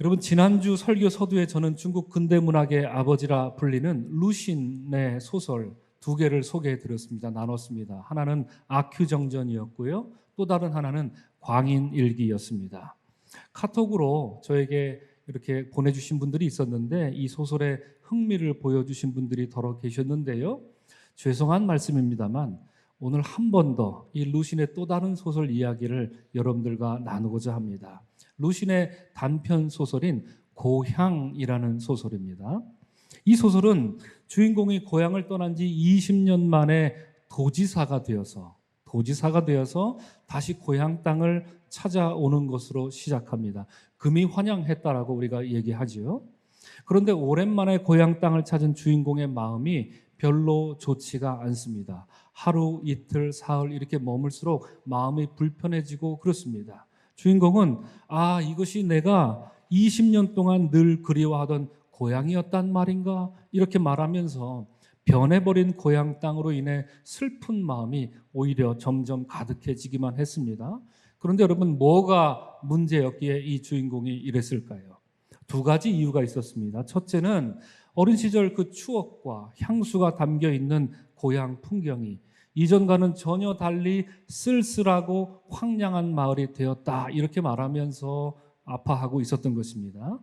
여러분, 지난주 설교 서두에 저는 중국 근대문학의 아버지라 불리는 루신의 소설 두 개를 소개해 드렸습니다. 나눴습니다. 하나는 아큐정전이었고요. 또 다른 하나는 광인일기였습니다. 카톡으로 저에게 이렇게 보내주신 분들이 있었는데 이 소설에 흥미를 보여주신 분들이 더러 계셨는데요. 죄송한 말씀입니다만 오늘 한 번 더 이 루신의 또 다른 소설 이야기를 여러분들과 나누고자 합니다. 루신의 단편 소설인 고향이라는 소설입니다. 이 소설은 주인공이 고향을 떠난 지 20년 만에 도지사가 되어서 다시 고향 땅을 찾아오는 것으로 시작합니다. 금이 환영했다라고 우리가 얘기하지요. 그런데 오랜만에 고향 땅을 찾은 주인공의 마음이 별로 좋지가 않습니다. 하루, 이틀, 사흘 이렇게 머물수록 마음이 불편해지고 그렇습니다. 주인공은 이것이 내가 20년 동안 늘 그리워하던 고향이었단 말인가? 이렇게 말하면서 변해버린 고향 땅으로 인해 슬픈 마음이 오히려 점점 가득해지기만 했습니다. 그런데 여러분, 뭐가 문제였기에 이 주인공이 이랬을까요? 두 가지 이유가 있었습니다. 첫째는 어린 시절 그 추억과 향수가 담겨 있는 고향 풍경이 이전과는 전혀 달리 쓸쓸하고 황량한 마을이 되었다, 이렇게 말하면서 아파하고 있었던 것입니다.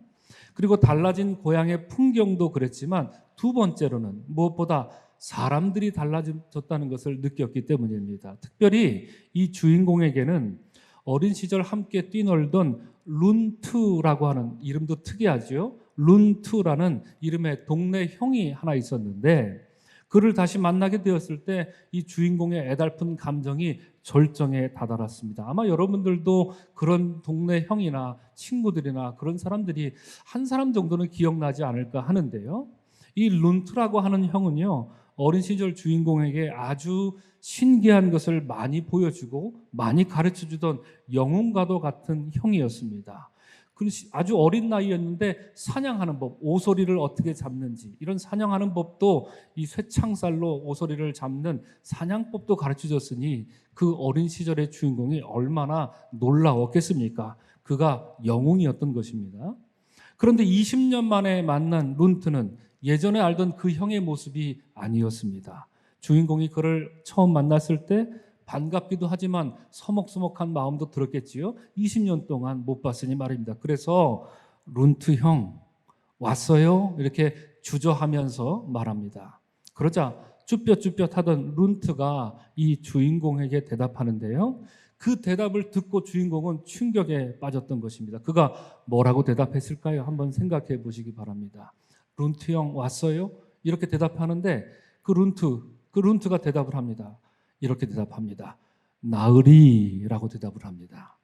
그리고 달라진 고향의 풍경도 그랬지만 두 번째로는 무엇보다 사람들이 달라졌다는 것을 느꼈기 때문입니다. 특별히 이 주인공에게는 어린 시절 함께 뛰놀던 룬투라고 하는, 이름도 특이하죠. 룬투라는 이름의 동네 형이 하나 있었는데 그를 다시 만나게 되었을 때 이 주인공의 애달픈 감정이 절정에 다다랐습니다. 아마 여러분들도 그런 동네 형이나 친구들이나 그런 사람들이 한 사람 정도는 기억나지 않을까 하는데요. 이 룬투라고 하는 형은요, 어린 시절 주인공에게 아주 신기한 것을 많이 보여주고 많이 가르쳐주던 영웅과도 같은 형이었습니다. 아주 어린 나이였는데 사냥하는 법, 오소리를 어떻게 잡는지, 이런 사냥하는 법도 이 쇠창살로 오소리를 잡는 사냥법도 가르쳐줬으니 그 어린 시절의 주인공이 얼마나 놀라웠겠습니까? 그가 영웅이었던 것입니다. 그런데 20년 만에 만난 룬트는 예전에 알던 그 형의 모습이 아니었습니다. 주인공이 그를 처음 만났을 때 반갑기도 하지만 서먹서먹한 마음도 들었겠지요. 20년 동안 못 봤으니 말입니다. 그래서 룬트 형 왔어요? 이렇게 주저하면서 말합니다. 그러자 쭈뼛쭈뼛 하던 룬트가 이 주인공에게 대답하는데요. 그 대답을 듣고 주인공은 충격에 빠졌던 것입니다. 그가 뭐라고 대답했을까요? 한번 생각해 보시기 바랍니다. 룬트 형 왔어요? 이렇게 대답하는데 그 룬트가 대답을 합니다. 이렇게 대답합니다. 나으리라고 대답을 합니다.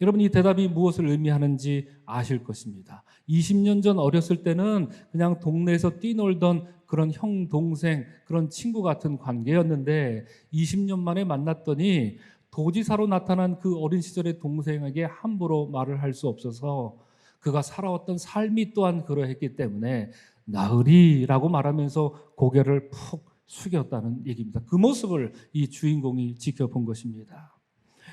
여러분, 이 대답이 무엇을 의미하는지 아실 것입니다. 20년 전 어렸을 때는 그냥 동네에서 뛰놀던 그런 형, 동생, 그런 친구 같은 관계였는데 20년 만에 만났더니 도지사로 나타난 그 어린 시절의 동생에게 함부로 말을 할 수 없어서 그가 살아왔던 삶이 또한 그러했기 때문에 나으리라고 말하면서 고개를 푹 숙였다는 얘기입니다. 그 모습을 이 주인공이 지켜본 것입니다.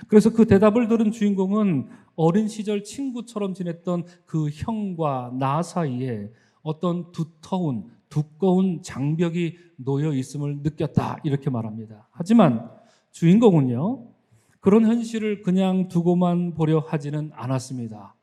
그래서 그 대답을 들은 주인공은 어린 시절 친구처럼 지냈던 그 형과 나 사이에 어떤 두꺼운 장벽이 놓여 있음을 느꼈다, 이렇게 말합니다. 하지만 주인공은요, 그런 현실을 그냥 두고만 보려 하지는 않았습니다.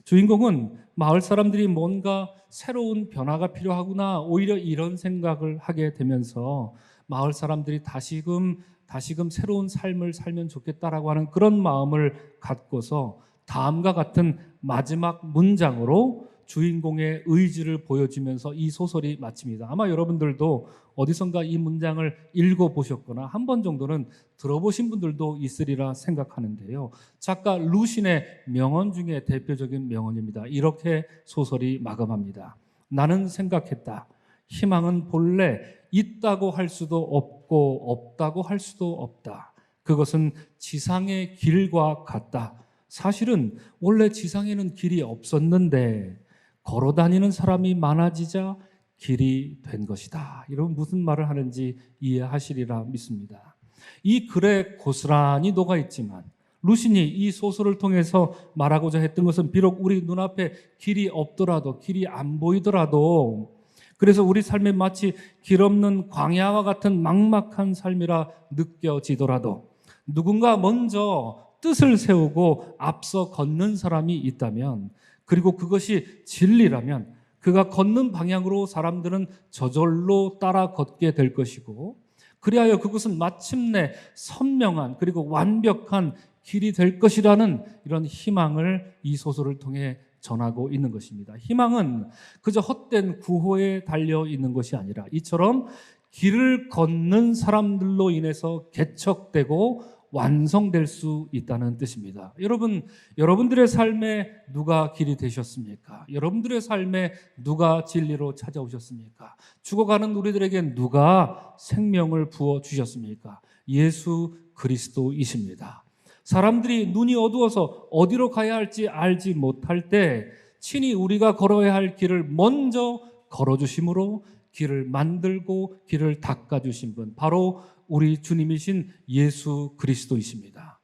주인공은 마을 사람들이 뭔가 새로운 변화가 필요하구나, 오히려 이런 생각을 하게 되면서 마을 사람들이 다시금 새로운 삶을 살면 좋겠다라고 하는 그런 마음을 갖고서 다음과 같은 마지막 문장으로 주인공의 의지를 보여주면서 이 소설이 마칩니다. 아마 여러분들도 어디선가 이 문장을 읽어보셨거나 한 번 정도는 들어보신 분들도 있으리라 생각하는데요. 작가 루신의 명언 중에 대표적인 명언입니다. 이렇게 소설이 마감합니다. 나는 생각했다. 희망은 본래 있다고 할 수도 없고 없다고 할 수도 없다. 그것은 지상의 길과 같다. 사실은 원래 지상에는 길이 없었는데 걸어 다니는 사람이 많아지자 길이 된 것이다. 이런 무슨 말을 하는지 이해하시리라 믿습니다. 이 글에 고스란히 녹아 있지만 루신이 이 소설을 통해서 말하고자 했던 것은 비록 우리 눈앞에 길이 없더라도, 길이 안 보이더라도, 그래서 우리 삶에 마치 길 없는 광야와 같은 막막한 삶이라 느껴지더라도 누군가 먼저 뜻을 세우고 앞서 걷는 사람이 있다면, 그리고 그것이 진리라면 그가 걷는 방향으로 사람들은 저절로 따라 걷게 될 것이고, 그리하여 그것은 마침내 선명한 그리고 완벽한 길이 될 것이라는 이런 희망을 이 소설을 통해 전하고 있는 것입니다. 희망은 그저 헛된 구호에 달려 있는 것이 아니라 이처럼 길을 걷는 사람들로 인해서 개척되고 완성될 수 있다는 뜻입니다. 여러분, 여러분들의 삶에 누가 길이 되셨습니까? 여러분들의 삶에 누가 진리로 찾아오셨습니까? 죽어가는 우리들에게 누가 생명을 부어주셨습니까? 예수 그리스도이십니다. 사람들이 눈이 어두워서 어디로 가야 할지 알지 못할 때 친히 우리가 걸어야 할 길을 먼저 걸어주심으로 길을 만들고 길을 닦아주신 분, 바로 우리 주님이신 예수 그리스도이십니다.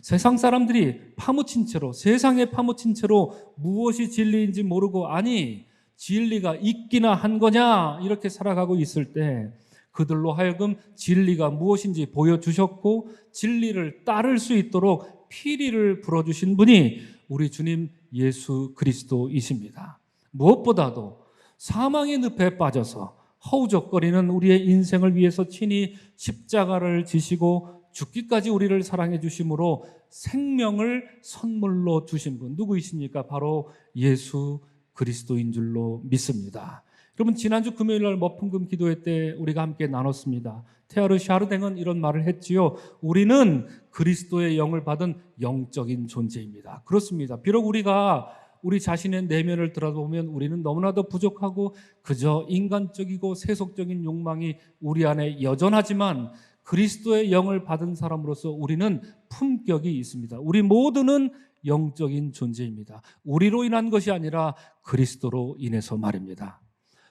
세상 사람들이 파묻힌 채로, 세상에 파묻힌 채로 무엇이 진리인지 모르고, 아니 진리가 있기나 한 거냐 이렇게 살아가고 있을 때 그들로 하여금 진리가 무엇인지 보여주셨고 진리를 따를 수 있도록 피리를 불어주신 분이 우리 주님 예수 그리스도이십니다. 무엇보다도 사망의 늪에 빠져서 허우적거리는 우리의 인생을 위해서 친히 십자가를 지시고 죽기까지 우리를 사랑해 주심으로 생명을 선물로 주신 분 누구이십니까? 바로 예수 그리스도인 줄로 믿습니다. 여러분, 지난주 금요일 날 머품금 기도회 때 우리가 함께 나눴습니다. 테아르 샤르댕은 이런 말을 했지요. 우리는 그리스도의 영을 받은 영적인 존재입니다. 그렇습니다. 비록 우리가 우리 자신의 내면을 들여다보면 우리는 너무나도 부족하고 그저 인간적이고 세속적인 욕망이 우리 안에 여전하지만 그리스도의 영을 받은 사람으로서 우리는 품격이 있습니다. 우리 모두는 영적인 존재입니다. 우리로 인한 것이 아니라 그리스도로 인해서 말입니다.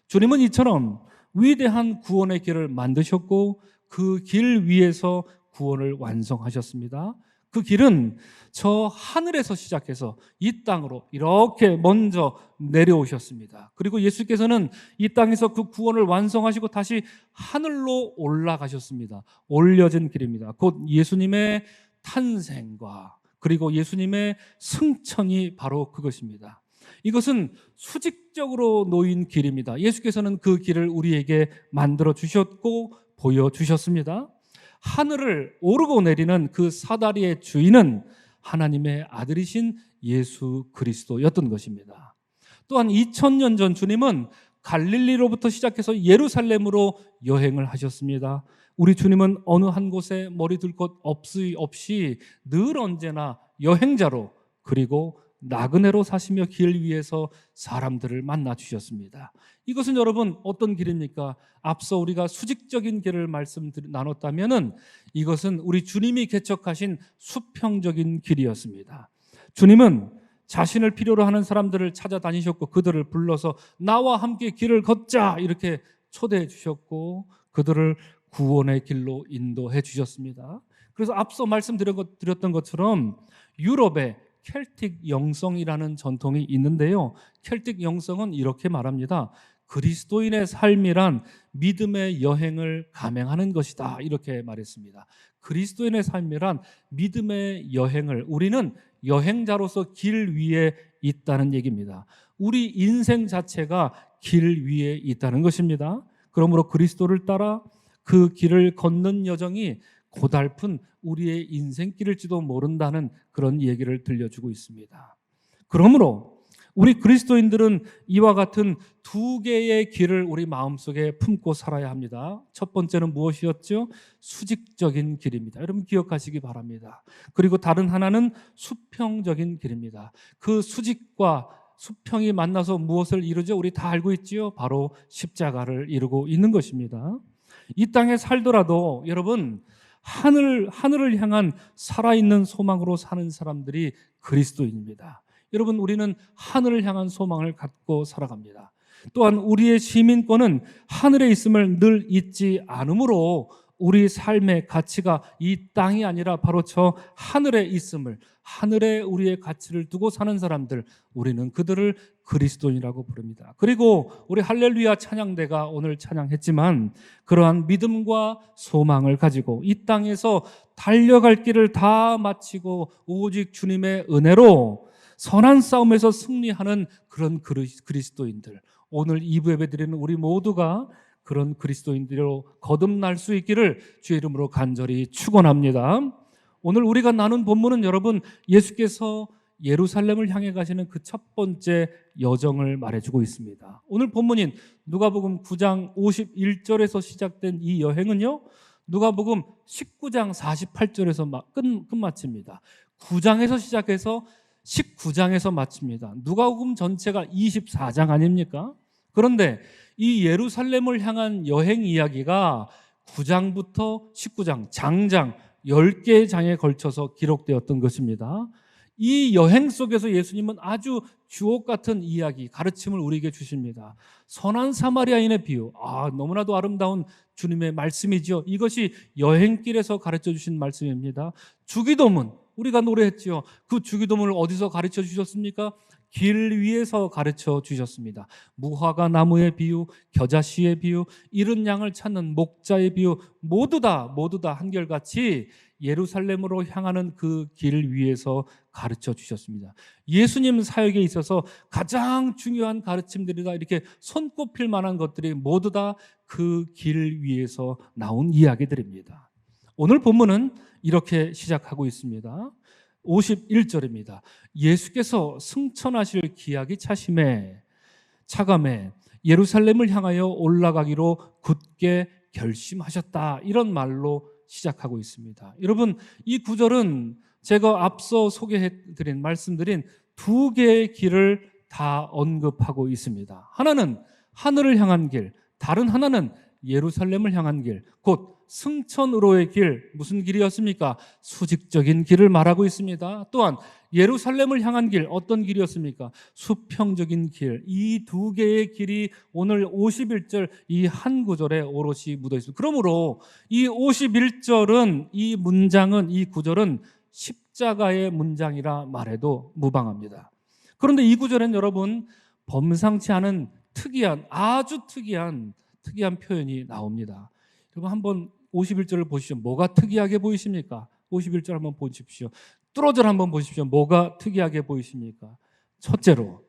주님은 이처럼 위대한 구원의 길을 만드셨고 그 길 위에서 구원을 완성하셨습니다. 그 길은 저 하늘에서 시작해서 이 땅으로 이렇게 먼저 내려오셨습니다. 그리고 예수께서는 이 땅에서 그 구원을 완성하시고 다시 하늘로 올라가셨습니다. 올려진 길입니다. 곧 예수님의 탄생과 그리고 예수님의 승천이 바로 그것입니다. 이것은 수직적으로 놓인 길입니다. 예수께서는 그 길을 우리에게 만들어 주셨고 보여주셨습니다. 하늘을 오르고 내리는 그 사다리의 주인은 하나님의 아들이신 예수 그리스도였던 것입니다. 또한 2000년 전 주님은 갈릴리로부터 시작해서 예루살렘으로 여행을 하셨습니다. 우리 주님은 어느 한 곳에 머리 둘 것 없이 늘 언제나 여행자로 그리고 나그네로 사시며 길 위에서 사람들을 만나 주셨습니다. 이것은 여러분 어떤 길입니까? 앞서 우리가 수직적인 길을 나눴다면은 이것은 우리 주님이 개척하신 수평적인 길이었습니다. 주님은 자신을 필요로 하는 사람들을 찾아다니셨고 그들을 불러서 나와 함께 길을 걷자 이렇게 초대해 주셨고 그들을 구원의 길로 인도해 주셨습니다. 그래서 앞서 말씀드렸던 것처럼 유럽의 켈틱 영성이라는 전통이 있는데요. 켈틱 영성은 이렇게 말합니다. 그리스도인의 삶이란 믿음의 여행을 감행하는 것이다. 이렇게 말했습니다. 그리스도인의 삶이란 믿음의 여행을, 우리는 여행자로서 길 위에 있다는 얘기입니다. 우리 인생 자체가 길 위에 있다는 것입니다. 그러므로 그리스도를 따라 그 길을 걷는 여정이 고달픈 우리의 인생길일지도 모른다는 그런 얘기를 들려주고 있습니다. 그러므로 우리 그리스도인들은 이와 같은 두 개의 길을 우리 마음속에 품고 살아야 합니다. 첫 번째는 무엇이었죠? 수직적인 길입니다. 여러분 기억하시기 바랍니다. 그리고 다른 하나는 수평적인 길입니다. 그 수직과 수평이 만나서 무엇을 이루죠? 우리 다 알고 있지요? 바로 십자가를 이루고 있는 것입니다. 이 땅에 살더라도 여러분 하늘을 향한 살아있는 소망으로 사는 사람들이 그리스도인입니다. 여러분 우리는 하늘을 향한 소망을 갖고 살아갑니다. 또한 우리의 시민권은 하늘에 있음을 늘 잊지 않으므로 우리 삶의 가치가 이 땅이 아니라 바로 저 하늘에 있음을, 하늘에 우리의 가치를 두고 사는 사람들, 우리는 그들을 그리스도인이라고 부릅니다. 그리고 우리 할렐루야 찬양대가 오늘 찬양했지만 그러한 믿음과 소망을 가지고 이 땅에서 달려갈 길을 다 마치고 오직 주님의 은혜로 선한 싸움에서 승리하는 그런 그리스도인들, 오늘 2부 예배드리는 우리 모두가 그런 그리스도인들로 거듭날 수 있기를 주의 이름으로 간절히 축원합니다. 오늘 우리가 나눈 본문은 여러분, 예수께서 예루살렘을 향해 가시는 그 첫 번째 여정을 말해주고 있습니다. 오늘 본문인 누가복음 9장 51절에서 시작된 이 여행은요, 누가복음 19장 48절에서 끝마칩니다. 9장에서 시작해서 19장에서 마칩니다. 누가복음 전체가 24장 아닙니까? 그런데 이 예루살렘을 향한 여행 이야기가 9장부터 19장, 장장 10개의 장에 걸쳐서 기록되었던 것입니다. 이 여행 속에서 예수님은 아주 주옥 같은 이야기, 가르침을 우리에게 주십니다. 선한 사마리아인의 비유, 너무나도 아름다운 주님의 말씀이죠. 이것이 여행길에서 가르쳐 주신 말씀입니다. 주기도문, 우리가 노래했지요. 그 주기도문을 어디서 가르쳐 주셨습니까? 길 위에서 가르쳐 주셨습니다. 무화과 나무의 비유, 겨자씨의 비유, 잃은 양을 찾는 목자의 비유, 모두 다 한결같이 예루살렘으로 향하는 그 길 위에서 가르쳐 주셨습니다. 예수님 사역에 있어서 가장 중요한 가르침들이다, 이렇게 손꼽힐 만한 것들이 모두 다 그 길 위에서 나온 이야기들입니다. 오늘 본문은 이렇게 시작하고 있습니다. 51절입니다. 예수께서 승천하실 기약이 차감해 예루살렘을 향하여 올라가기로 굳게 결심하셨다, 이런 말로 시작하고 있습니다. 여러분, 이 구절은 제가 앞서 소개해드린 말씀드린 두 개의 길을 다 언급하고 있습니다. 하나는 하늘을 향한 길, 다른 하나는 예루살렘을 향한 길, 곧 승천으로의 길. 무슨 길이었습니까? 수직적인 길을 말하고 있습니다. 또한 예루살렘을 향한 길, 어떤 길이었습니까? 수평적인 길. 이 두 개의 길이 오늘 51절 이 한 구절에 오롯이 묻어 있습니다. 그러므로 이 51절은, 이 문장은, 이 구절은 십자가의 문장이라 말해도 무방합니다. 그런데 이 구절엔 여러분, 범상치 않은 아주 특이한 표현이 나옵니다. 여러분, 한번 51절을 보시죠. 뭐가 특이하게 보이십니까? 51절 한번 보십시오. 뚫어절 한번 보십시오. 뭐가 특이하게 보이십니까? 첫째로,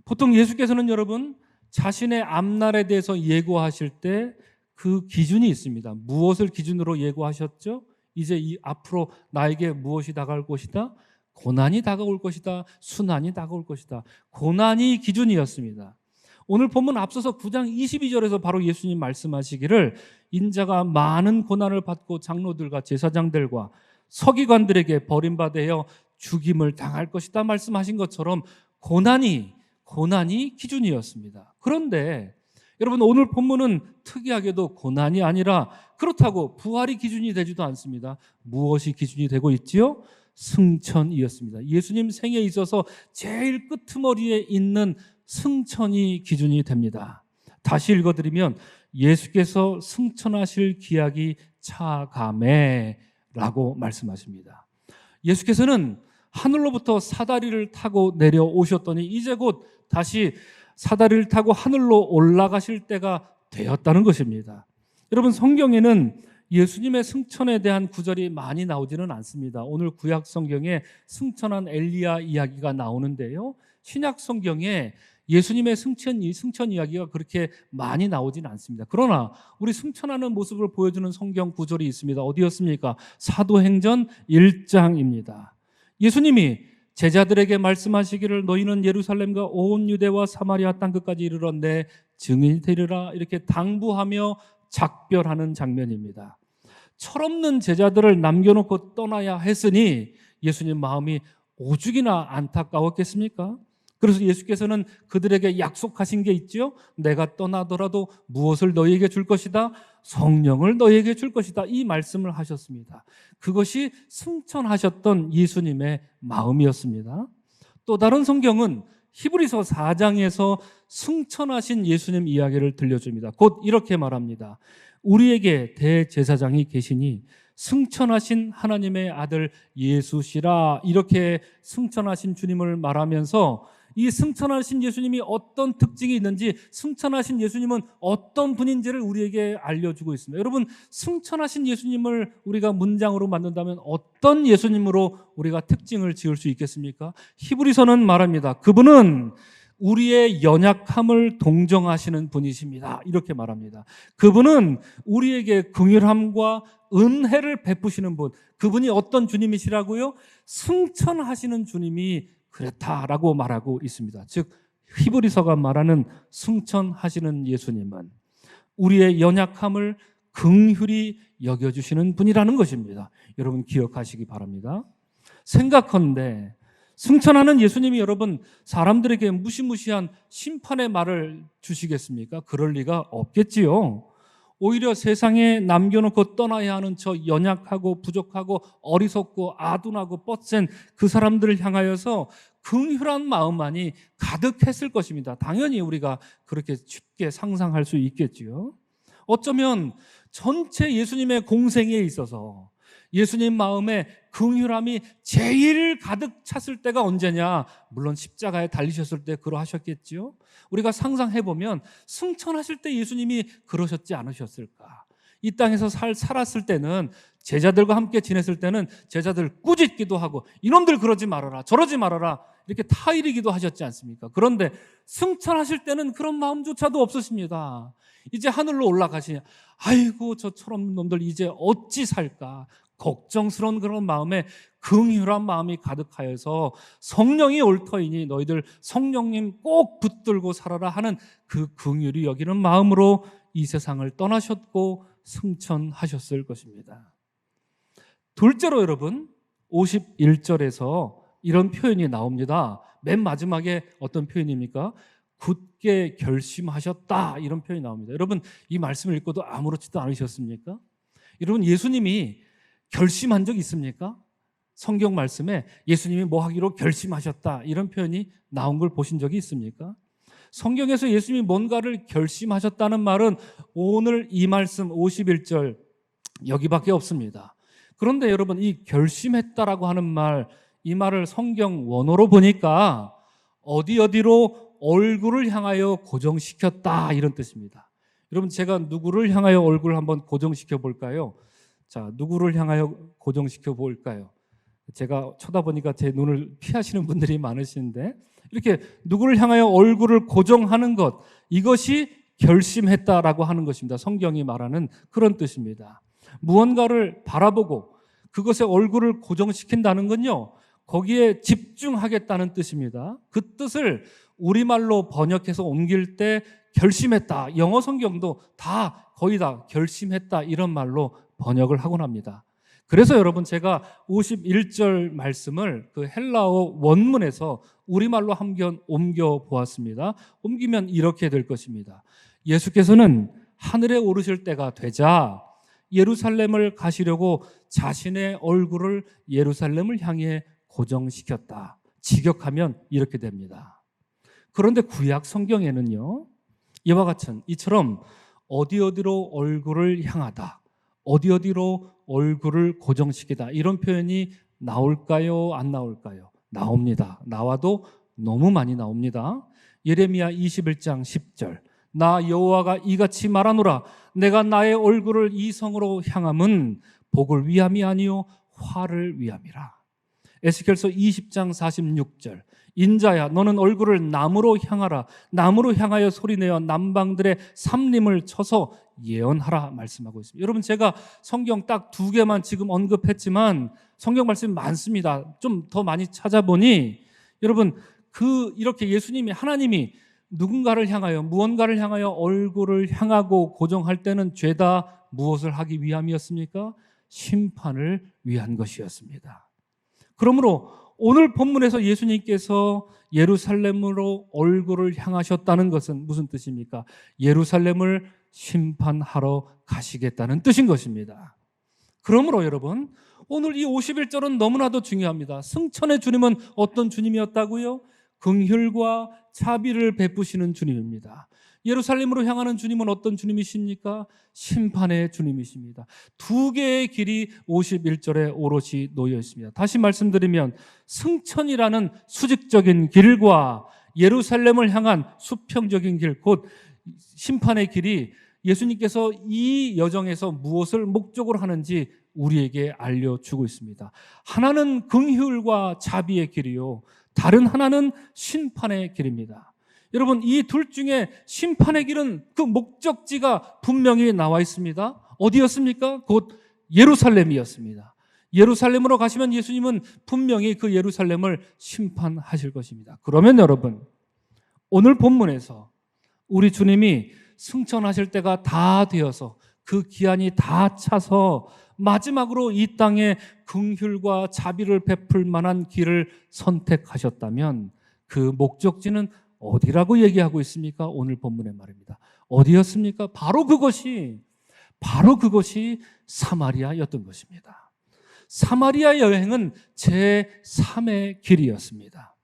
보통 예수께서는 여러분, 자신의 앞날에 대해서 예고하실 때 그 기준이 있습니다. 무엇을 기준으로 예고하셨죠? 이제 앞으로 나에게 무엇이 다가올 것이다? 고난이 다가올 것이다. 순환이 다가올 것이다. 고난이 기준이었습니다. 오늘 본문 앞서서 9장 22절에서 바로 예수님 말씀하시기를, 인자가 많은 고난을 받고 장로들과 제사장들과 서기관들에게 버림받아 죽임을 당할 것이다 말씀하신 것처럼 고난이 기준이었습니다. 그런데 여러분, 오늘 본문은 특이하게도 고난이 아니라, 그렇다고 부활이 기준이 되지도 않습니다. 무엇이 기준이 되고 있지요? 승천이었습니다. 예수님 생에 있어서 제일 끄트머리에 있는 승천이 기준이 됩니다. 다시 읽어드리면, 예수께서 승천하실 기약이 차감해 라고 말씀하십니다. 예수께서는 하늘로부터 사다리를 타고 내려오셨더니 이제 곧 다시 사다리를 타고 하늘로 올라가실 때가 되었다는 것입니다. 여러분, 성경에는 예수님의 승천에 대한 구절이 많이 나오지는 않습니다. 오늘 구약 성경에 승천한 엘리야 이야기가 나오는데요, 신약 성경에 예수님의 승천 이야기가 그렇게 많이 나오지는 않습니다. 그러나 우리 승천하는 모습을 보여주는 성경 구절이 있습니다. 어디였습니까? 사도행전 1장입니다. 예수님이 제자들에게 말씀하시기를, 너희는 예루살렘과 온 유대와 사마리아 땅끝까지 이르러 내 증인이 되리라, 이렇게 당부하며 작별하는 장면입니다. 철없는 제자들을 남겨놓고 떠나야 했으니 예수님 마음이 오죽이나 안타까웠겠습니까? 그래서 예수께서는 그들에게 약속하신 게 있죠. 내가 떠나더라도 무엇을 너희에게 줄 것이다? 성령을 너희에게 줄 것이다. 이 말씀을 하셨습니다. 그것이 승천하셨던 예수님의 마음이었습니다. 또 다른 성경은 히브리서 4장에서 승천하신 예수님 이야기를 들려줍니다. 곧 이렇게 말합니다. 우리에게 대제사장이 계시니 승천하신 하나님의 아들 예수시라, 이렇게 승천하신 주님을 말하면서 이 승천하신 예수님이 어떤 특징이 있는지, 승천하신 예수님은 어떤 분인지를 우리에게 알려주고 있습니다. 여러분, 승천하신 예수님을 우리가 문장으로 만든다면 어떤 예수님으로 우리가 특징을 지을 수 있겠습니까? 히브리서는 말합니다. 그분은 우리의 연약함을 동정하시는 분이십니다, 이렇게 말합니다. 그분은 우리에게 긍휼함과 은혜를 베푸시는 분, 그분이 어떤 주님이시라고요? 승천하시는 주님이 그렇다라고 말하고 있습니다. 즉 히브리서가 말하는 승천하시는 예수님은 우리의 연약함을 긍휼히 여겨주시는 분이라는 것입니다. 여러분 기억하시기 바랍니다. 생각컨대 승천하는 예수님이 여러분 사람들에게 무시무시한 심판의 말을 주시겠습니까? 그럴 리가 없겠지요. 오히려 세상에 남겨놓고 떠나야 하는 저 연약하고 부족하고 어리석고 아둔하고 뻗센 그 사람들을 향하여서 긍휼한 마음만이 가득했을 것입니다. 당연히 우리가 그렇게 쉽게 상상할 수 있겠지요. 어쩌면 전체 예수님의 공생에 있어서 예수님 마음에 긍휼함이 제일 가득 찼을 때가 언제냐? 물론 십자가에 달리셨을 때 그러하셨겠지요. 우리가 상상해보면 승천하실 때 예수님이 그러셨지 않으셨을까? 이 땅에서 살았을 때는, 제자들과 함께 지냈을 때는 제자들 꾸짖기도 하고 이놈들 그러지 말아라 저러지 말아라 이렇게 타이르기도 하셨지 않습니까? 그런데 승천하실 때는 그런 마음조차도 없으십니다. 이제 하늘로 올라가시냐, 아이고 저처럼 놈들 이제 어찌 살까 걱정스러운 그런 마음에 긍휼한 마음이 가득하여서 성령이 올 터이니 너희들 성령님 꼭 붙들고 살아라 하는 그 긍휼이 여기는 마음으로 이 세상을 떠나셨고 승천하셨을 것입니다. 둘째로 여러분 51절에서 이런 표현이 나옵니다. 맨 마지막에 어떤 표현입니까? 굳게 결심하셨다, 이런 표현이 나옵니다. 여러분 이 말씀을 읽고도 아무렇지도 않으셨습니까? 여러분 예수님이 결심한 적 있습니까? 성경 말씀에 예수님이 뭐 하기로 결심하셨다 이런 표현이 나온 걸 보신 적이 있습니까? 성경에서 예수님이 뭔가를 결심하셨다는 말은 오늘 이 말씀 51절 여기밖에 없습니다. 그런데 여러분 이 결심했다라고 하는 말, 이 말을 성경 원어로 보니까 어디로 얼굴을 향하여 고정시켰다 이런 뜻입니다. 여러분 제가 누구를 향하여 얼굴을 한번 고정시켜 볼까요? 자, 누구를 향하여 고정시켜 볼까요? 제가 쳐다보니까 제 눈을 피하시는 분들이 많으신데, 이렇게 누구를 향하여 얼굴을 고정하는 것, 이것이 결심했다라고 하는 것입니다. 성경이 말하는 그런 뜻입니다. 무언가를 바라보고 그것에 얼굴을 고정시킨다는 건요, 거기에 집중하겠다는 뜻입니다. 그 뜻을 우리말로 번역해서 옮길 때 결심했다, 영어 성경도 거의 다 결심했다 이런 말로 번역을 하곤 합니다. 그래서 여러분 제가 51절 말씀을 그 헬라어 원문에서 우리말로 한번 옮겨 보았습니다. 옮기면 이렇게 될 것입니다. 예수께서는 하늘에 오르실 때가 되자 예루살렘을 가시려고 자신의 얼굴을 예루살렘을 향해 고정시켰다. 직역하면 이렇게 됩니다. 그런데 구약 성경에는요, 이와 같은 이처럼 어디로 얼굴을 향하다, 어디로 얼굴을 고정시키다 이런 표현이 나올까요? 안 나올까요? 나옵니다. 나와도 너무 많이 나옵니다. 예레미야 21장 10절 나 여호와가 이같이 말하노라 내가 나의 얼굴을 이 성으로 향함은 복을 위함이 아니요 화를 위함이라. 에스겔서 20장 46절 인자야 너는 얼굴을 남으로 향하라 남으로 향하여 소리내어 남방들의 삼림을 쳐서 예언하라 말씀하고 있습니다. 여러분 제가 성경 딱 2개만 지금 언급했지만 성경 말씀이 많습니다. 좀 더 많이 찾아보니 여러분 이렇게 예수님이 하나님이 누군가를 향하여 무언가를 향하여 얼굴을 향하고 고정할 때는 죄다 무엇을 하기 위함이었습니까? 심판을 위한 것이었습니다. 그러므로 오늘 본문에서 예수님께서 예루살렘으로 얼굴을 향하셨다는 것은 무슨 뜻입니까? 예루살렘을 심판하러 가시겠다는 뜻인 것입니다. 그러므로 여러분 오늘 이 51절은 너무나도 중요합니다. 승천의 주님은 어떤 주님이었다고요? 긍휼과 자비를 베푸시는 주님입니다. 예루살렘으로 향하는 주님은 어떤 주님이십니까? 심판의 주님이십니다. 두 개의 길이 51절에 오롯이 놓여 있습니다. 다시 말씀드리면 승천이라는 수직적인 길과 예루살렘을 향한 수평적인 길, 곧 심판의 길이 예수님께서 이 여정에서 무엇을 목적으로 하는지 우리에게 알려주고 있습니다. 하나는 긍휼과 자비의 길이요, 다른 하나는 심판의 길입니다. 여러분, 이 둘 중에 심판의 길은 그 목적지가 분명히 나와 있습니다. 어디였습니까? 곧 예루살렘이었습니다. 예루살렘으로 가시면 예수님은 분명히 그 예루살렘을 심판하실 것입니다. 그러면 여러분, 오늘 본문에서 우리 주님이 승천하실 때가 다 되어서 그 기한이 다 차서 마지막으로 이 땅에 긍휼과 자비를 베풀 만한 길을 선택하셨다면 그 목적지는 어디라고 얘기하고 있습니까? 오늘 본문의 말입니다. 어디였습니까? 바로 그것이 사마리아였던 것입니다. 사마리아 여행은 제3의 길이었습니다.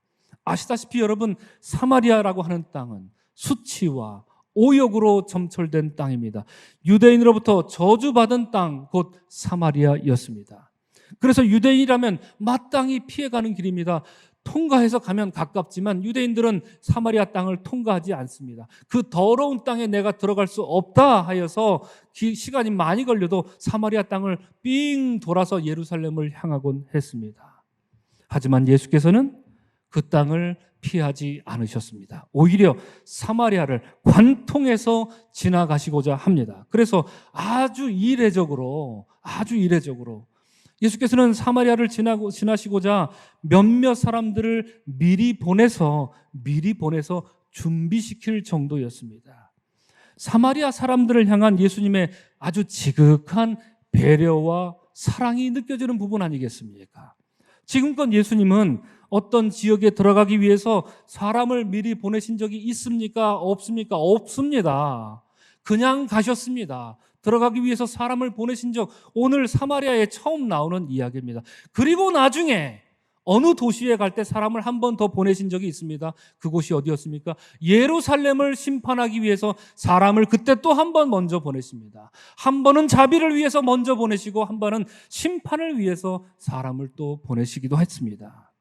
아시다시피 여러분, 사마리아라고 하는 땅은 수치와 오욕으로 점철된 땅입니다. 유대인으로부터 저주받은 땅, 곧 사마리아였습니다. 그래서 유대인이라면 마땅히 피해가는 길입니다. 통과해서 가면 가깝지만 유대인들은 사마리아 땅을 통과하지 않습니다. 그 더러운 땅에 내가 들어갈 수 없다 하여서 시간이 많이 걸려도 사마리아 땅을 삥 돌아서 예루살렘을 향하곤 했습니다. 하지만 예수께서는 그 땅을 피하지 않으셨습니다. 오히려 사마리아를 관통해서 지나가시고자 합니다. 그래서 아주 이례적으로 예수께서는 사마리아를 지나시고자 몇몇 사람들을 미리 보내서 준비시킬 정도였습니다. 사마리아 사람들을 향한 예수님의 아주 지극한 배려와 사랑이 느껴지는 부분 아니겠습니까? 지금껏 예수님은 어떤 지역에 들어가기 위해서 사람을 미리 보내신 적이 있습니까? 없습니까? 없습니다. 그냥 가셨습니다. 들어가기 위해서 사람을 보내신 적 오늘 사마리아에 처음 나오는 이야기입니다. 그리고 나중에 어느 도시에 갈 때 사람을 한 번 더 보내신 적이 있습니다. 그곳이 어디였습니까? 예루살렘을 심판하기 위해서 사람을 그때 또 한 번 먼저 보내십니다. 한 번은 자비를 위해서 먼저 보내시고 한 번은 심판을 위해서 사람을 또 보내시기도 했습니다.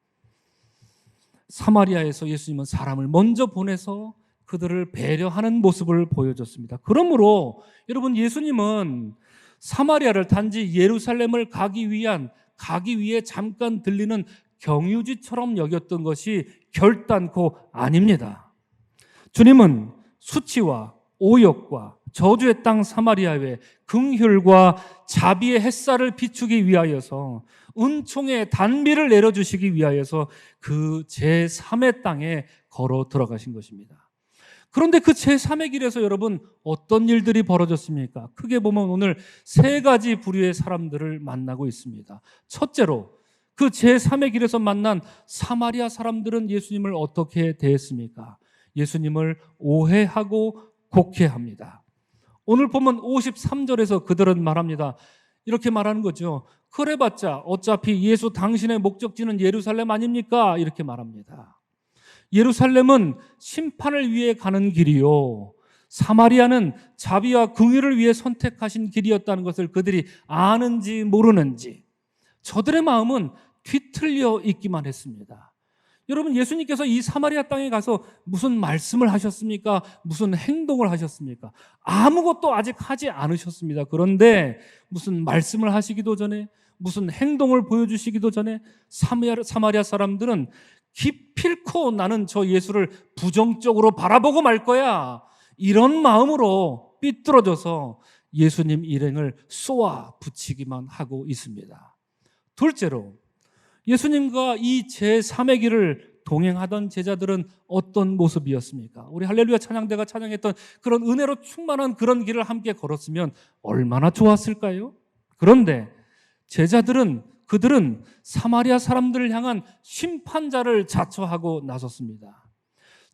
사마리아에서 예수님은 사람을 먼저 보내서 그들을 배려하는 모습을 보여줬습니다. 그러므로 여러분, 예수님은 사마리아를 단지 예루살렘을 가기 위해 잠깐 들리는 경유지처럼 여겼던 것이 결단코 아닙니다. 주님은 수치와 오욕과 저주의 땅 사마리아에 긍휼과 자비의 햇살을 비추기 위하여서 은총의 단비를 내려주시기 위하여서 그 제3의 땅에 걸어 들어가신 것입니다. 그런데 그 제3의 길에서 여러분 어떤 일들이 벌어졌습니까? 크게 보면 오늘 세 가지 부류의 사람들을 만나고 있습니다. 첫째로 그 제3의 길에서 만난 사마리아 사람들은 예수님을 어떻게 대했습니까? 예수님을 오해하고 곡해합니다. 오늘 보면 53절에서 그들은 말합니다. 이렇게 말하는 거죠. 그래봤자 어차피 예수 당신의 목적지는 예루살렘 아닙니까? 이렇게 말합니다. 예루살렘은 심판을 위해 가는 길이요, 사마리아는 자비와 긍휼을 위해 선택하신 길이었다는 것을 그들이 아는지 모르는지 저들의 마음은 뒤틀려 있기만 했습니다. 여러분, 예수님께서 이 사마리아 땅에 가서 무슨 말씀을 하셨습니까? 무슨 행동을 하셨습니까? 아무것도 아직 하지 않으셨습니다. 그런데 무슨 말씀을 하시기도 전에, 무슨 행동을 보여주시기도 전에 사마리아 사람들은 기필코 나는 저 예수를 부정적으로 바라보고 말 거야, 이런 마음으로 삐뚤어져서 예수님 일행을 쏘아 붙이기만 하고 있습니다. 둘째로, 예수님과 이 제3의 길을 동행하던 제자들은 어떤 모습이었습니까? 우리 할렐루야 찬양대가 찬양했던 그런 은혜로 충만한 그런 길을 함께 걸었으면 얼마나 좋았을까요? 그런데 그들은 사마리아 사람들을 향한 심판자를 자처하고 나섰습니다.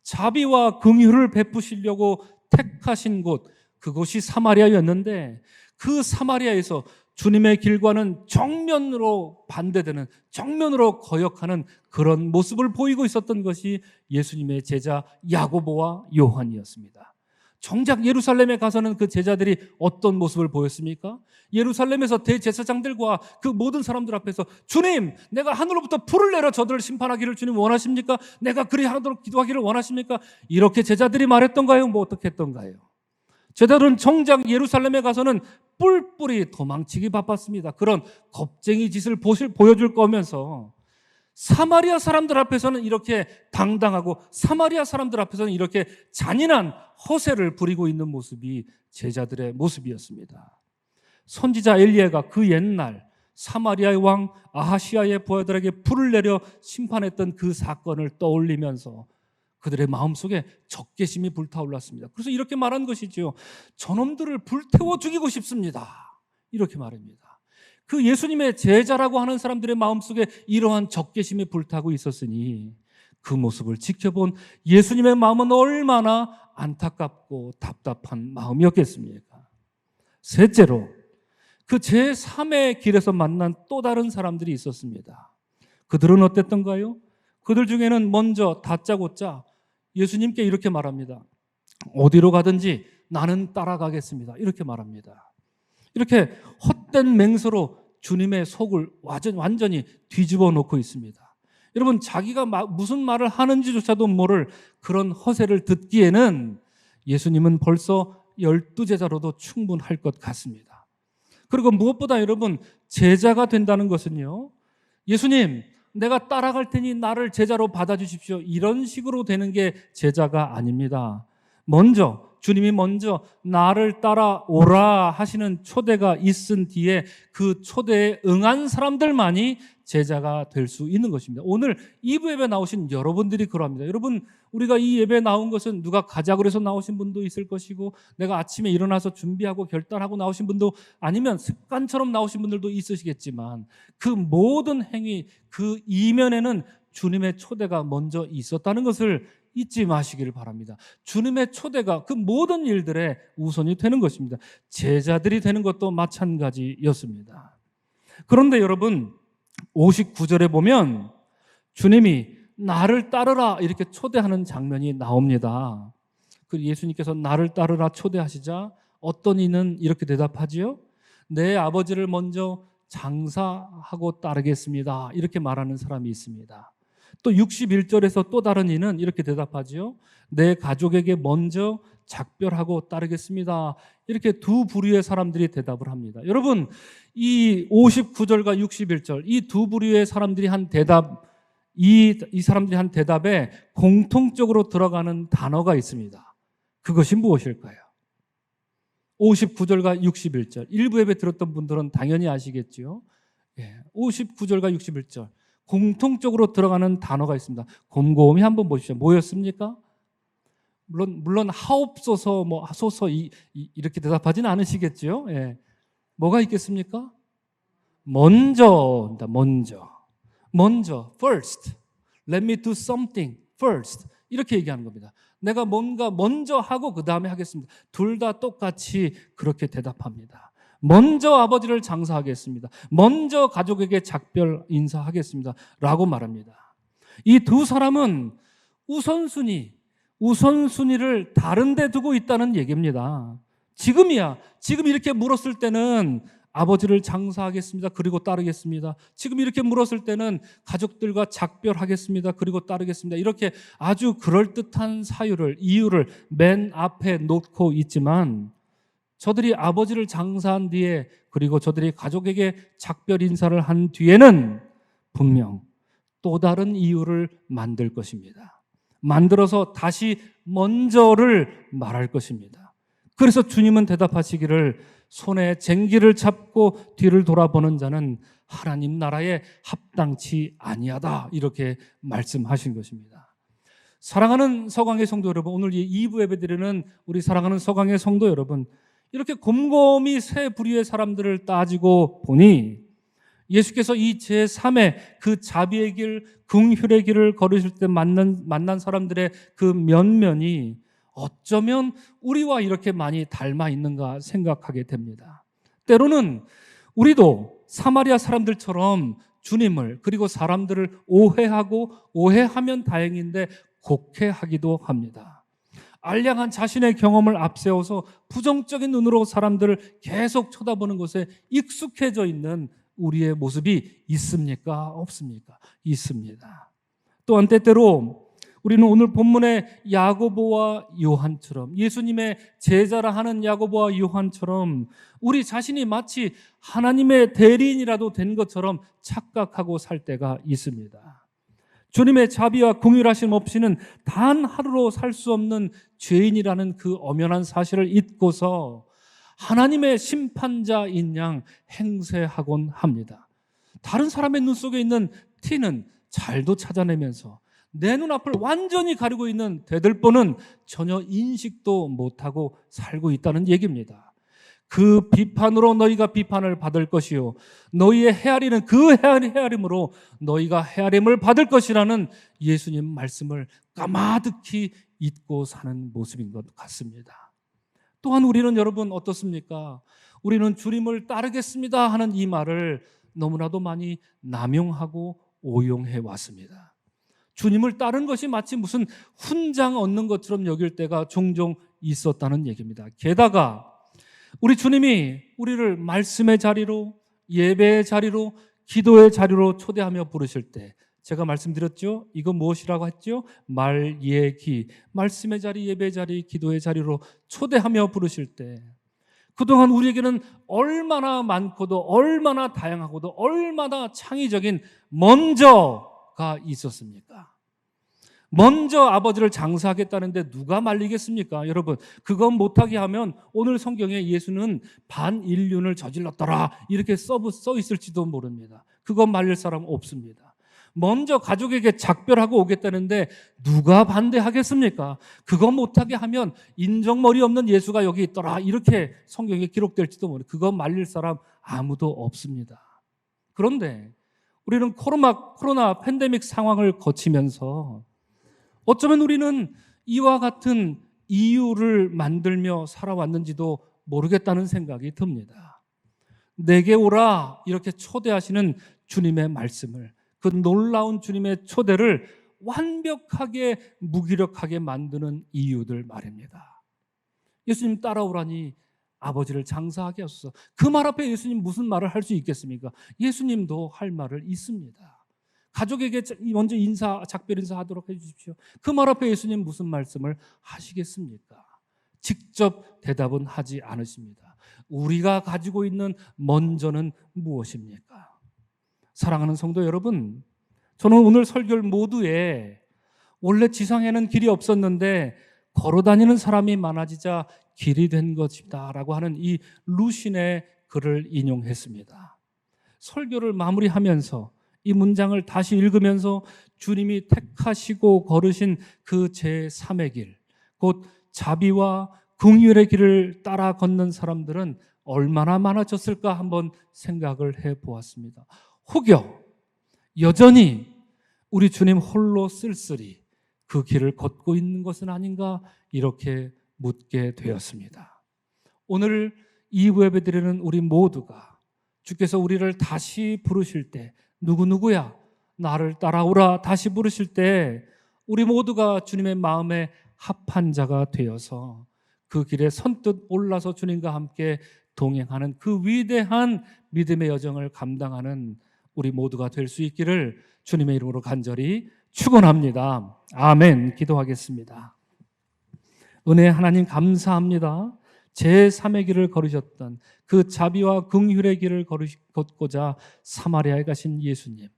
자비와 긍휼을 베푸시려고 택하신 곳, 그곳이 사마리아였는데 그 사마리아에서 주님의 길과는 정면으로 반대되는, 정면으로 거역하는 그런 모습을 보이고 있었던 것이 예수님의 제자 야고보와 요한이었습니다. 정작 예루살렘에 가서는 그 제자들이 어떤 모습을 보였습니까? 예루살렘에서 대제사장들과 그 모든 사람들 앞에서 주님, 내가 하늘로부터 불을 내려 저들을 심판하기를 주님 원하십니까? 내가 그리 하도록 기도하기를 원하십니까? 이렇게 제자들이 말했던가요? 뭐 어떻게 했던가요? 제자들은 정작 예루살렘에 가서는 뿔뿔이 도망치기 바빴습니다. 그런 겁쟁이 짓을 보여줄 거면서 사마리아 사람들 앞에서는 이렇게 당당하고 사마리아 사람들 앞에서는 이렇게 잔인한 허세를 부리고 있는 모습이 제자들의 모습이었습니다. 선지자 엘리야가 그 옛날 사마리아의 왕 아하시아의 부하들에게 불을 내려 심판했던 그 사건을 떠올리면서 그들의 마음속에 적개심이 불타올랐습니다. 그래서 이렇게 말한 것이죠. 저놈들을 불태워 죽이고 싶습니다. 이렇게 말합니다. 그 예수님의 제자라고 하는 사람들의 마음속에 이러한 적개심이 불타고 있었으니 그 모습을 지켜본 예수님의 마음은 얼마나 안타깝고 답답한 마음이었겠습니까? 셋째로, 그 제3의 길에서 만난 또 다른 사람들이 있었습니다. 그들은 어땠던가요? 그들 중에는 먼저 다짜고짜 예수님께 이렇게 말합니다. 어디로 가든지 나는 따라가겠습니다. 이렇게 말합니다. 이렇게 헛된 맹세로 주님의 속을 완전히 뒤집어 놓고 있습니다. 여러분, 자기가 무슨 말을 하는지조차도 모를 그런 허세를 듣기에는 예수님은 벌써 12제자로도 충분할 것 같습니다. 그리고 무엇보다 여러분, 제자가 된다는 것은요, 예수님, 내가 따라갈 테니 나를 제자로 받아주십시오, 이런 식으로 되는 게 제자가 아닙니다. 주님이 먼저 나를 따라오라 하시는 초대가 있은 뒤에 그 초대에 응한 사람들만이 제자가 될 수 있는 것입니다. 오늘 2부 예배 나오신 여러분들이 그러합니다. 여러분, 우리가 이 예배에 나온 것은 누가 가자고 해서 나오신 분도 있을 것이고, 내가 아침에 일어나서 준비하고 결단하고 나오신 분도, 아니면 습관처럼 나오신 분들도 있으시겠지만, 그 모든 행위, 그 이면에는 주님의 초대가 먼저 있었다는 것을 잊지 마시기를 바랍니다. 주님의 초대가 그 모든 일들의 우선이 되는 것입니다. 제자들이 되는 것도 마찬가지였습니다. 그런데 여러분, 59절에 보면 주님이 나를 따르라 이렇게 초대하는 장면이 나옵니다. 그 예수님께서 나를 따르라 초대하시자 어떤 이는 이렇게 대답하지요. 내 아버지를 먼저 장사하고 따르겠습니다. 이렇게 말하는 사람이 있습니다. 또 61절에서 또 다른 이는 이렇게 대답하지요. 내 가족에게 먼저 작별하고 따르겠습니다. 이렇게 두 부류의 사람들이 대답을 합니다. 여러분, 이 59절과 61절, 이 두 부류의 사람들이 한 대답, 이 사람들이 한 대답에 공통적으로 들어가는 단어가 있습니다. 그것이 무엇일까요? 59절과 61절. 일부 예배 들었던 분들은 당연히 아시겠죠. 59절과 61절. 공통적으로 들어가는 단어가 있습니다. 곰곰이 한번 보십시오. 뭐였습니까? 물론 하옵소서, 하소서 이렇게 대답하지는 않으시겠죠. 뭐가 있겠습니까? 먼저, first. Let me do something first. 이렇게 얘기하는 겁니다. 내가 뭔가 먼저 하고 그 다음에 하겠습니다. 둘 다 똑같이 그렇게 대답합니다. 먼저 아버지를 장사하겠습니다. 먼저 가족에게 작별 인사하겠습니다. 라고 말합니다. 이 두 사람은 우선순위를 다른 데 두고 있다는 얘기입니다. 지금 이렇게 물었을 때는 아버지를 장사하겠습니다. 그리고 따르겠습니다. 지금 이렇게 물었을 때는 가족들과 작별하겠습니다. 그리고 따르겠습니다. 이렇게 아주 그럴듯한 이유를 맨 앞에 놓고 있지만, 저들이 아버지를 장사한 뒤에, 그리고 저들이 가족에게 작별 인사를 한 뒤에는 분명 또 다른 이유를 만들 것입니다. 만들어서 다시 먼저를 말할 것입니다. 그래서 주님은 대답하시기를 손에 쟁기를 잡고 뒤를 돌아보는 자는 하나님 나라에 합당치 아니하다, 이렇게 말씀하신 것입니다. 사랑하는 서강의 성도 여러분, 오늘 이 2부 예배드리는 우리 사랑하는 서강의 성도 여러분, 이렇게 곰곰이 세 부류의 사람들을 따지고 보니 예수께서 이 제3의 그 자비의 길, 긍휼의 길을 걸으실 때 만난 사람들의 그 면면이 어쩌면 우리와 이렇게 많이 닮아 있는가 생각하게 됩니다. 때로는 우리도 사마리아 사람들처럼 주님을 그리고 사람들을 오해하고 오해하면 다행인데 곡해하기도 합니다. 알량한 자신의 경험을 앞세워서 부정적인 눈으로 사람들을 계속 쳐다보는 것에 익숙해져 있는 우리의 모습이 있습니까? 없습니까? 있습니다. 또한 때때로 우리는 오늘 본문의 야고보와 요한처럼, 예수님의 제자라 하는 야고보와 요한처럼 우리 자신이 마치 하나님의 대리인이라도 된 것처럼 착각하고 살 때가 있습니다. 주님의 자비와 긍휼하심 없이는 단 하루로 살 수 없는 죄인이라는 그 엄연한 사실을 잊고서 하나님의 심판자인 양 행세하곤 합니다. 다른 사람의 눈 속에 있는 티는 잘도 찾아내면서 내 눈앞을 완전히 가리고 있는 대들보는 전혀 인식도 못하고 살고 있다는 얘기입니다. 그 비판으로 너희가 비판을 받을 것이요 너희의 헤아리는 그 헤아림으로 너희가 헤아림을 받을 것이라는 예수님 말씀을 까마득히 잊고 사는 모습인 것 같습니다. 또한 우리는 여러분 어떻습니까? 우리는 주님을 따르겠습니다 하는 이 말을 너무나도 많이 남용하고 오용해 왔습니다. 주님을 따른 것이 마치 무슨 훈장 얻는 것처럼 여길 때가 종종 있었다는 얘기입니다. 게다가 우리 주님이 우리를 말씀의 자리로, 예배의 자리로, 기도의 자리로 초대하며 부르실 때 제가 말씀드렸죠? 이거 무엇이라고 했죠? 말, 예, 기. 말씀의 자리, 예배의 자리, 기도의 자리로 초대하며 부르실 때 그동안 우리에게는 얼마나 많고도 얼마나 다양하고도 얼마나 창의적인 먼저가 있었습니까? 먼저 아버지를 장사하겠다는데 누가 말리겠습니까? 여러분, 그건 못하게 하면 오늘 성경에 예수는 반인륜을 저질렀더라 이렇게 써 있을지도 모릅니다. 그건 말릴 사람 없습니다. 먼저 가족에게 작별하고 오겠다는데 누가 반대하겠습니까? 그건 못하게 하면 인정머리 없는 예수가 여기 있더라 이렇게 성경에 기록될지도 모릅니다. 그건 말릴 사람 아무도 없습니다. 그런데 우리는 코로나 팬데믹 상황을 거치면서 어쩌면 우리는 이와 같은 이유를 만들며 살아왔는지도 모르겠다는 생각이 듭니다. 내게 오라 이렇게 초대하시는 주님의 말씀을, 그 놀라운 주님의 초대를 완벽하게 무기력하게 만드는 이유들 말입니다. 예수님 따라오라니 아버지를 장사하게 하소서. 그 말 앞에 예수님 무슨 말을 할 수 있겠습니까? 예수님도 할 말을 있습니다. 가족에게 먼저 작별 인사하도록 해주십시오. 그 말 앞에 예수님 무슨 말씀을 하시겠습니까? 직접 대답은 하지 않으십니다. 우리가 가지고 있는 먼저는 무엇입니까? 사랑하는 성도 여러분, 저는 오늘 설교 모두에 원래 지상에는 길이 없었는데 걸어다니는 사람이 많아지자 길이 된 것이다 라고 하는 이 루신의 글을 인용했습니다. 설교를 마무리하면서 이 문장을 다시 읽으면서 주님이 택하시고 걸으신 그 제3의 길, 곧 자비와 긍휼의 길을 따라 걷는 사람들은 얼마나 많아졌을까 한번 생각을 해보았습니다. 혹여 여전히 우리 주님 홀로 쓸쓸히 그 길을 걷고 있는 것은 아닌가 이렇게 묻게 되었습니다. 오늘 이 예배드리는 우리 모두가 주께서 우리를 다시 부르실 때 누구야 나를 따라오라 다시 부르실 때 우리 모두가 주님의 마음에 합한 자가 되어서 그 길에 선뜻 올라서 주님과 함께 동행하는 그 위대한 믿음의 여정을 감당하는 우리 모두가 될 수 있기를 주님의 이름으로 간절히 축원합니다. 아멘. 기도하겠습니다. 은혜 하나님 감사합니다. 제3의 길을 걸으셨던 그 자비와 긍휼의 길을 걷고자 사마리아에 가신 예수님,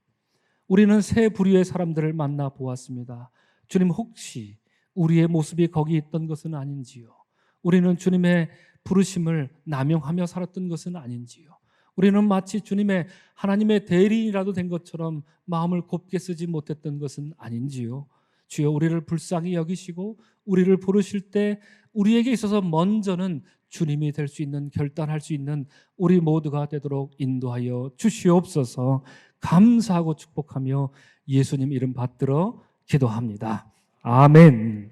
우리는 세 부류의 사람들을 만나 보았습니다. 주님, 혹시 우리의 모습이 거기 있던 것은 아닌지요? 우리는 주님의 부르심을 남용하며 살았던 것은 아닌지요? 우리는 마치 주님의 하나님의 대리인이라도 된 것처럼 마음을 곱게 쓰지 못했던 것은 아닌지요? 주여, 우리를 불쌍히 여기시고 우리를 부르실 때 우리에게 있어서 먼저는 주님이 될 수 있는, 결단할 수 있는 우리 모두가 되도록 인도하여 주시옵소서. 감사하고 축복하며 예수님 이름 받들어 기도합니다. 아멘.